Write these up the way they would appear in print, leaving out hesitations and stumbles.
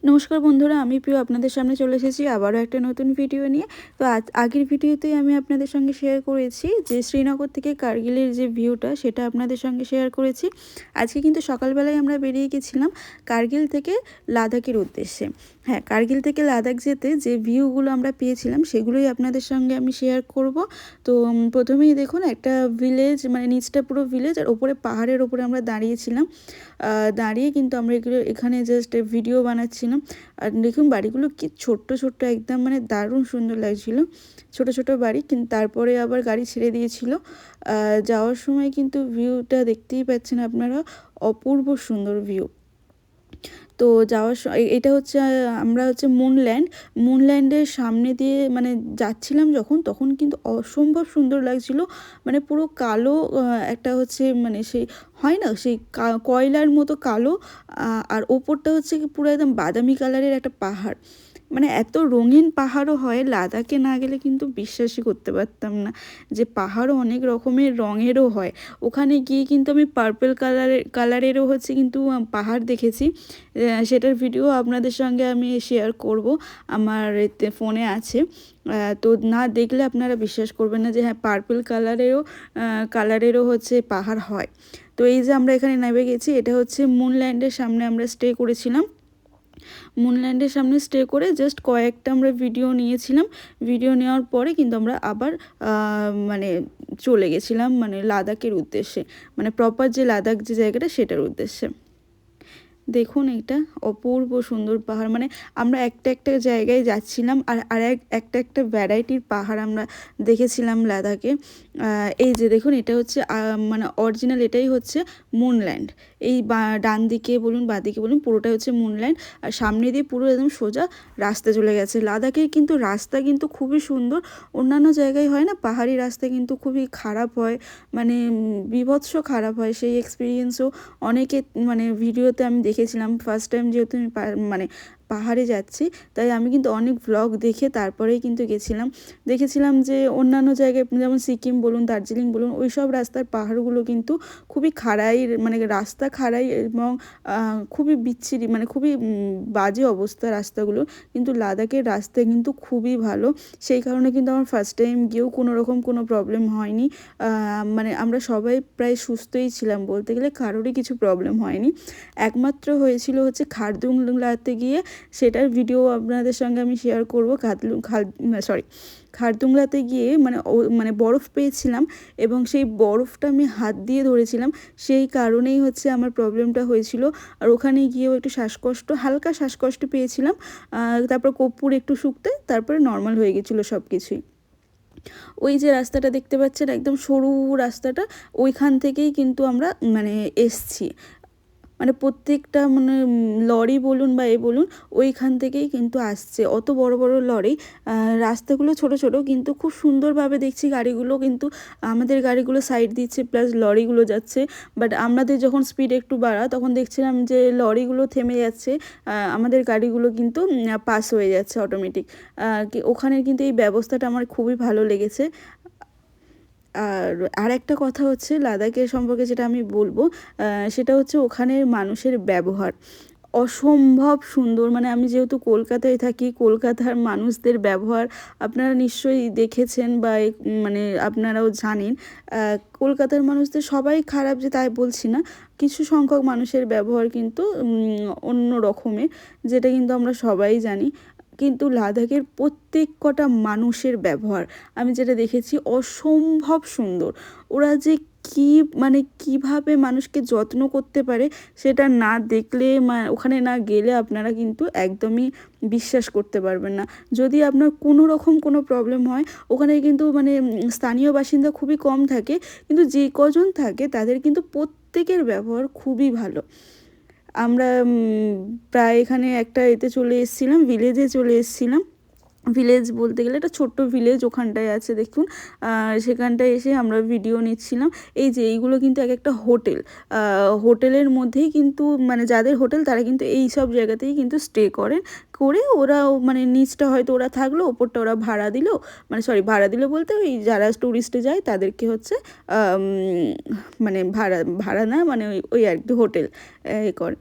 নমস্কার বন্ধুরা, আমি প্রিয় আপনাদের সামনে চলে এসেছি আবারও একটা নতুন ভিডিও নিয়ে। তো আগের ভিডিওতেই আমি আপনাদের সঙ্গে শেয়ার করেছি যে শ্রীনগর থেকে কার্গিলের যে ভিউটা সেটা আপনাদের সঙ্গে শেয়ার করেছি। আজকে কিন্তু সকালবেলায় আমরা বেরিয়ে গেছিলাম কার্গিল থেকে লাদাখের উদ্দেশ্যে। হ্যাঁ, কার্গিল থেকে লাদাখ যেতে যে ভিউগুলো আমরা পেয়েছিলাম সেগুলোই আপনাদের সঙ্গে আমি শেয়ার করব। তো প্রথমেই দেখুন একটা ভিলেজ, মানে নিচটা পুরো ভিলেজ আর ওপরে পাহাড়ের ওপরে আমরা দাঁড়িয়েছিলাম। দাঁড়িয়ে কিন্তু আমরা এখানে জাস্ট ভিডিও বানাচ্ছিলাম। আর দেখুন বাড়িগুলো কি ছোট্ট ছোট্ট, একদম মানে দারুণ সুন্দর লাগছিল, ছোট ছোট বাড়ি। কিন্তু তারপরে আবার গাড়ি ছেড়ে দিয়েছিল। যাওয়ার সময় কিন্তু ভিউটা দেখতেই পাচ্ছেন আপনারা, অপূর্ব সুন্দর ভিউ। তো এটা হচ্ছে আমরা হচ্ছে মুনল্যান্ডের সামনে দিয়ে মানে যাচ্ছিলাম যখন, তখন কিন্তু অসম্ভব সুন্দর লাগছিল। মানে পুরো কালো, একটা হচ্ছে মানে সেই হয় না, সেই কয়লার মতো কালো, আর ওপরটা হচ্ছে কি পুরো একদম বাদামি কালারের একটা পাহাড়। মানে এত রঙিন পাহাড়ও হয়, লাদাখে না গেলে কিন্তু বিশ্বাসই করতে পারতাম না যে পাহাড়ও অনেক রকমের রঙেরও হয়। ওখানে গিয়ে কিন্তু আমি পার্পল কালারেরও হচ্ছে কিন্তু পাহাড় দেখেছি। সেটার ভিডিও আপনাদের সঙ্গে আমি শেয়ার করব, আমার এতে ফোনে আছে। তো না দেখলে আপনারা বিশ্বাস করবেন না যে হ্যাঁ, পার্পল কালারেরও হচ্ছে পাহাড় হয়। তো এই যে আমরা এখানে নেমে গেছি, এটা হচ্ছে মুনল্যান্ডের সামনে আমরা স্টে করেছিলাম। মুনল্যান্ডের সামনে স্টে করে জাস্ট কয়েকটা আমরা ভিডিও নিয়েছিলাম। ভিডিও নেওয়ার পরে কিন্তু আমরা আবার মানে চলে গেছিলাম মানে লাদাখের উদ্দেশ্যে, মানে প্রপার যে লাদাখ যে জায়গাটা সেটার উদ্দেশ্যে। দেখুন এটা অপূর্ব সুন্দর পাহাড়, মানে আমরা একটা একটা জায়গায় যাচ্ছিলাম আর আর একটা একটা ভ্যারাইটির পাহাড় আমরা দেখেছিলাম লাদাখে। এই যে দেখুন এটা হচ্ছে মানে অরিজিনাল, এটাই হচ্ছে মুনল্যান্ড। এই ডান দিকে বলুন বাঁ দিকে বলুন পুরোটাই হচ্ছে মুনল্যান্ড। আর সামনে দিয়ে পুরো একদম সোজা রাস্তা চলে গেছে। লাদাখের কিন্তু রাস্তা কিন্তু খুবই সুন্দর। অন্যান্য জায়গায় হয় না, পাহাড়ি রাস্তা কিন্তু খুবই খারাপ হয়, মানে বীভৎস খারাপ হয়। সেই এক্সপিরিয়েন্সও অনেকে মানে ভিডিওতে আমি দেখেছিলাম। ফার্স্ট টাইম যেহেতু আমি মানে পাহাড়ে যাচ্ছি, তাই আমি কিন্তু অনেক ভ্লগ দেখে তারপরেই কিন্তু দেখেছিলাম যে অন্যান্য জায়গায় যেমন সিকিম বলুন, দার্জিলিং বলুন, ওই সব রাস্তার পাহাড়গুলো কিন্তু খুবই খাড়াই, মানে রাস্তা খাড়াই এবং খুবই বিচ্ছিরি, মানে খুবই বাজে অবস্থা রাস্তাগুলো। কিন্তু লাদাখের রাস্তা কিন্তু খুবই ভালো। সেই কারণে কিন্তু আমার ফার্স্ট টাইম গিয়েও কোনো রকম কোনো প্রবলেম হয়নি। মানে আমরা সবাই প্রায় সুস্থই ছিলাম, বলতে গেলে কারোরই কিছু প্রবলেম হয়নি। একমাত্র হয়েছিল হচ্ছে খারদুংলাতে গিয়ে, সেটার ভিডিও আপনাদের সঙ্গে আমি শেয়ার করবো। খারদুংলাতে গিয়ে মানে বরফ পেয়েছিলাম এবং সেই বরফটা আমি হাত দিয়ে ধরেছিলাম, সেই কারণেই হচ্ছে আমার প্রবলেমটা হয়েছিল। আর ওখানে গিয়েও একটু হালকা শ্বাসকষ্ট পেয়েছিলাম। তারপর কর্পূর একটু শুকতে তারপরে নর্মাল হয়ে গেছিলো সব কিছুই। ওই যে রাস্তাটা দেখতে পাচ্ছেন, একদম সরু রাস্তাটা, ওইখান থেকেই কিন্তু আমরা মানে এসছি। মানে প্রত্যেকটা মানে লরি বলুন বা বলুন, ওইখান থেকেই কিন্তু আসছে অত বড় বড় লরি। রাস্তাগুলো ছোট ছোট কিন্তু খুব সুন্দরভাবে দেখছি গাড়িগুলো, কিন্তু আমাদের গাড়িগুলো সাইড দিচ্ছে প্লাস লরিগুলো যাচ্ছে। বাট আমাদের যখন স্পিড একটু বাড়া তখন দেখছিলাম যে লরিগুলো থেমে যাচ্ছে, আমাদের গাড়িগুলো কিন্তু পাস হয়ে যাচ্ছে অটোমেটিক। ওখানে কিন্তু এই ব্যবস্থাটা আমার খুবই ভালো লেগেছে। আর একটা কথা হচ্ছে লাদাখের সম্পর্কে যেটা আমি বলবো, সেটা হচ্ছে ওখানের মানুষের ব্যবহার অসম্ভব সুন্দর। মানে আমি যেহেতু কলকাতায় থাকি, কলকাতার মানুষদের ব্যবহার আপনারা নিশ্চয়ই দেখেছেন বা মানে আপনারাও জানেন। কলকাতার মানুষদের সবাই খারাপ যে তাই বলছি না, কিছু সংখ্যক মানুষের ব্যবহার কিন্তু অন্য রকমের, যেটা কিন্তু আমরা সবাই জানি। কিন্তু লাদাখের প্রত্যেক কটা মানুষের ব্যবহার আমি যেটা দেখেছি অসম্ভব সুন্দর। ওরা যে কি মানে কিভাবে মানুষকে যত্ন করতে পারে, সেটা না দেখলে ওখানে না গেলে আপনারা কিন্তু একদমই বিশ্বাস করতে পারবেন না। যদি আপনার কোনো রকম কোনো প্রবলেম হয়, ওখানে কিন্তু মানে স্থানীয় বাসিন্দা খুবই কম থাকে, কিন্তু যে কজন থাকে তাদের কিন্তু প্রত্যেকের ব্যবহার খুবই ভালো। আমরা প্রায় এখানে একটা ভিলেজে চলে এসেছিলাম। ভিলেজ বলতে গেলে একটা ছোট্ট ভিলেজ ওখানটায় আছে দেখুন। সেখানটায় এসে আমরা ভিডিও নিচ্ছিলাম। এই যে এইগুলো কিন্তু এক একটা হোটেলের মধ্যেই কিন্তু, মানে যাদের হোটেল তারা কিন্তু এই সব জায়গাতেই কিন্তু স্টে করে ওরা মানে নিচটা হয়তো ওরা থাকলো, ওপরটা ওরা ভাড়া দিল, মানে ভাড়া দিল বলতে ওই যারা ট্যুরিস্টে যায় তাদেরকে হচ্ছে মানে ভাড়া না, মানে ওই আর কি হোটেল করে।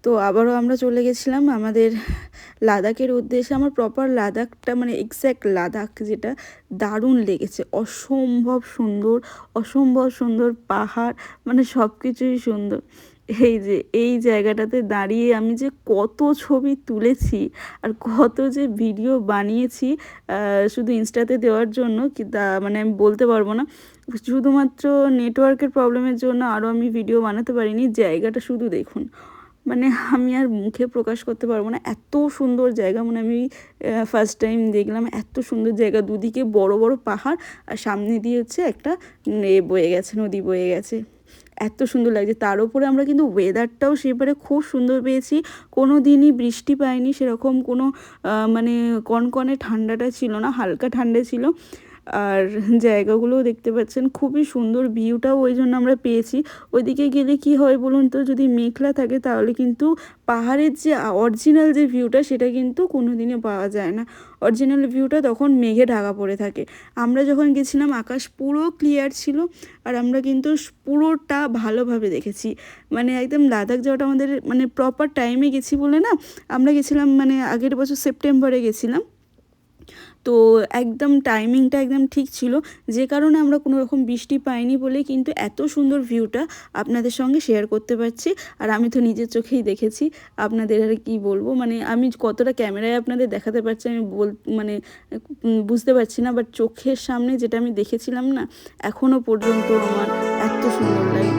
তো আবারও আমরা চলে গেছিলাম আমাদের লাদাখের উদ্দেশ্যে। আমার প্রপার লাদাখটা মানে এক্স্যাক্ট লাদাখ যেটা দারুণ লেগেছে, অসম্ভব সুন্দর, অসম্ভব সুন্দর পাহাড়, মানে সব কিছুই সুন্দর। এই যে এই জায়গাটাতে দাঁড়িয়ে আমি যে কত ছবি তুলেছি আর কত যে ভিডিও বানিয়েছি শুধু ইনস্টাতে দেওয়ার জন্য, কি তা মানে আমি বলতে পারবো না। শুধুমাত্র নেটওয়ার্কের প্রবলেমের জন্য আরও আমি ভিডিও বানাতে পারিনি। জায়গাটা শুধু দেখুন, মানে আমি আর মুখে প্রকাশ করতে পারবো না, এত সুন্দর জায়গা। মানে আমি ফার্স্ট টাইম দেখলাম এত সুন্দর জায়গা, দুদিকে বড় বড় পাহাড় আর সামনে দিয়ে হচ্ছে একটা বয়ে গেছে, নদী বয়ে গেছে, এত সুন্দর লাগছে। তার উপরে আমরা কিন্তু ওয়েদারটাও সেবারে খুব সুন্দর পেয়েছি, কোনো দিনই বৃষ্টি পাইনি, সেরকম কোনো মানে কনকনে ঠান্ডাটা ছিল না, হালকা ঠান্ডা ছিল। আর জায়গাগুলোও দেখতে পাচ্ছেন খুবই সুন্দর, ভিউটাও ওই জন্য আমরা পেয়েছি। ওইদিকে গেলে কি হয় বলুন তো, যদি মেঘলা থাকে তাহলে কিন্তু পাহাড়ের যে অরিজিনাল যে ভিউটা সেটা কিন্তু কোনো দিনও পাওয়া যায় না। অরিজিনাল ভিউটা তখন মেঘে ঢাকা পড়ে থাকে। আমরা যখন গেছিলাম আকাশ পুরো ক্লিয়ার ছিল, আর আমরা কিন্তু পুরোটা ভালোভাবে দেখেছি। মানে একদম লাদাখ যাওয়াটা আমাদের মানে প্রপার টাইমে গেছি বলে না, আমরা গেছিলাম মানে আগের বছর সেপ্টেম্বরে গেছিলাম, তো একদম টাইমিংটা একদম ঠিক ছিল, যে কারণে আমরা কোনো রকম বৃষ্টি পাইনি বলে কিন্তু এত সুন্দর ভিউটা আপনাদের সঙ্গে শেয়ার করতে পারছি। আর আমি তো নিজের চোখেই দেখেছি, আপনাদের আর কি বলবো, মানে আমি কতটা ক্যামেরায় আপনাদের দেখাতে পারছি আমি মানে বুঝতে পারছি না, বাট চোখের সামনে যেটা আমি দেখেছিলাম না, এখনও পর্যন্ত আমার এত সুন্দর লাগে।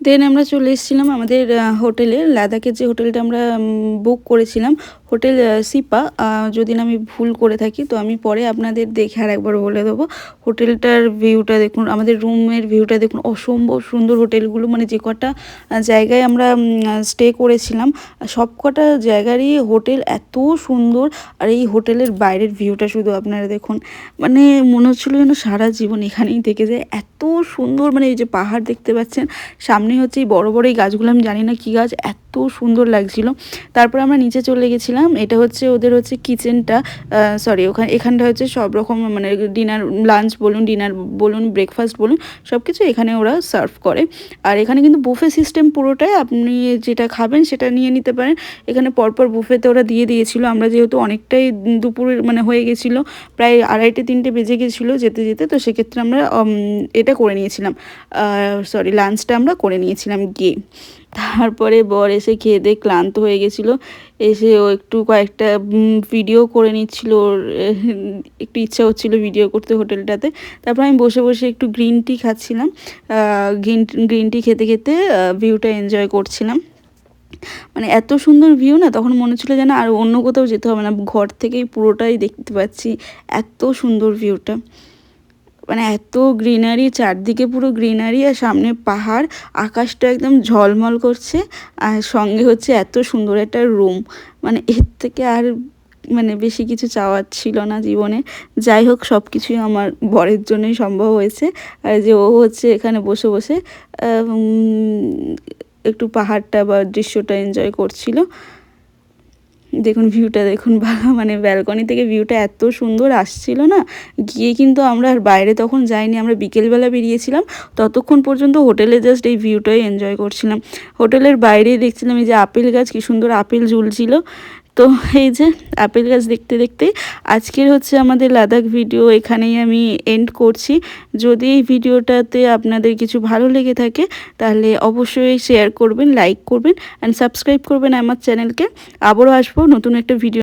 দেন আমরা চলে এসেছিলাম আমাদের হোটেলে, লাদাখের যে হোটেলটা আমরা বুক করেছিলাম, হোটেল সিপা, যদি না আমি ভুল করে থাকি তো আমি পরে আপনাদের দেখে আর একবার বলে দেবো। হোটেলটার ভিউটা দেখুন, আমাদের রুমের ভিউটা দেখুন, অসম্ভব সুন্দর। হোটেলগুলো মানে যে কটা জায়গায় আমরা স্টে করেছিলাম সব কটা জায়গারই হোটেল এত সুন্দর, আর এই হোটেলের বাইরের ভিউটা শুধু আপনারা দেখুন, মানে মনে হচ্ছিলো যেন সারা জীবন এখানেই থেকে যায়, এত সুন্দর। মানে এই যে পাহাড় দেখতে পাচ্ছেন সামনে হচ্ছে এই বড় বড় এই গাছগুলো, আমি জানি না কী গাছ, এত সুন্দর লাগছিল। তারপর আমরা নিচে চলে গেছিলাম। এটা হচ্ছে ওদের হচ্ছে কিচেনটা, সরি এখানটা হচ্ছে সব রকম মানে ডিনার লাঞ্চ বলুন, ডিনার বলুন, ব্রেকফাস্ট বলুন, সব কিছু এখানে ওরা সার্ভ করে। আর এখানে কিন্তু বুফে সিস্টেম পুরোটাই, আপনি যেটা খাবেন সেটা নিয়ে নিতে পারেন। এখানে পরপর বুফেতে ওরা দিয়ে দিয়েছিল। আমরা যেহেতু অনেকটাই দুপুরের মানে হয়ে গেছিলো, প্রায় 2:30-3টে বেজে গেছিলো যেতে যেতে, তো সেক্ষেত্রে আমরা এটা করে নিয়েছিলাম, সরি লাঞ্চটা আমরা করে নিয়েছিলাম গিয়ে। তারপরে বর এসে খেয়ে দিয়ে ক্লান্ত হয়ে গেছিলো, এসে ও একটু কয়েকটা ভিডিও করে নিচ্ছিল, ওর একটু ইচ্ছা হচ্ছিলো ভিডিও করতে হোটেলটাতে। তারপর আমি বসে বসে একটু গ্রিন টি খাচ্ছিলাম, গ্রিন টি খেতে খেতে ভিউটা এনজয় করছিলাম। মানে এত সুন্দর ভিউ না, তখন মনে ছিল যেন আর অন্য কোথাও যেতে হবে না, ঘর থেকেই পুরোটাই দেখতে পাচ্ছি, এত সুন্দর ভিউটা। মানে এত গ্রিনারি, চারদিকে পুরো গ্রিনারি, আর সামনে পাহাড়, আকাশটা একদম ঝলমল করছে, আর সঙ্গে হচ্ছে এত সুন্দর একটা রুম। মানে এর থেকে আর মানে বেশি কিছু চাওয়ার ছিল না জীবনে। যাই হোক, সব কিছুই আমার বরের জন্যই সম্ভব হয়েছে। আর যে ও হচ্ছে এখানে বসে বসে একটু পাহাড়টা বা দৃশ্যটা এনজয় করছিল। দেখুন ভিউটা দেখুন, মানে ব্যালকনি থেকে ভিউটা এত সুন্দর আসছিল না। গিয়ে কিন্তু আমরা আর বাইরে তখন যাইনি, আমরা বিকেলবেলা বেরিয়েছিলাম, ততক্ষণ পর্যন্ত হোটেলে জাস্ট এই ভিউটাই এনজয় করছিলাম। হোটেলের বাইরেই দেখছিলাম এই যে আপেল গাছ, কি সুন্দর আপেল ঝুলছিল। তো এই যে আপেল গাছ দেখতে দেখতেই আজকের হচ্ছে আমাদের লাদাখ ভিডিও এখানেই আমি এন্ড করছি। যদি এই ভিডিওটাতে আপনাদের কিছু ভালো লেগে থাকে তাহলে অবশ্যই শেয়ার করবেন, লাইক করবেন অ্যান্ড সাবস্ক্রাইব করবেন আমার চ্যানেলকে। আবারও আসবো নতুন একটা ভিডিও।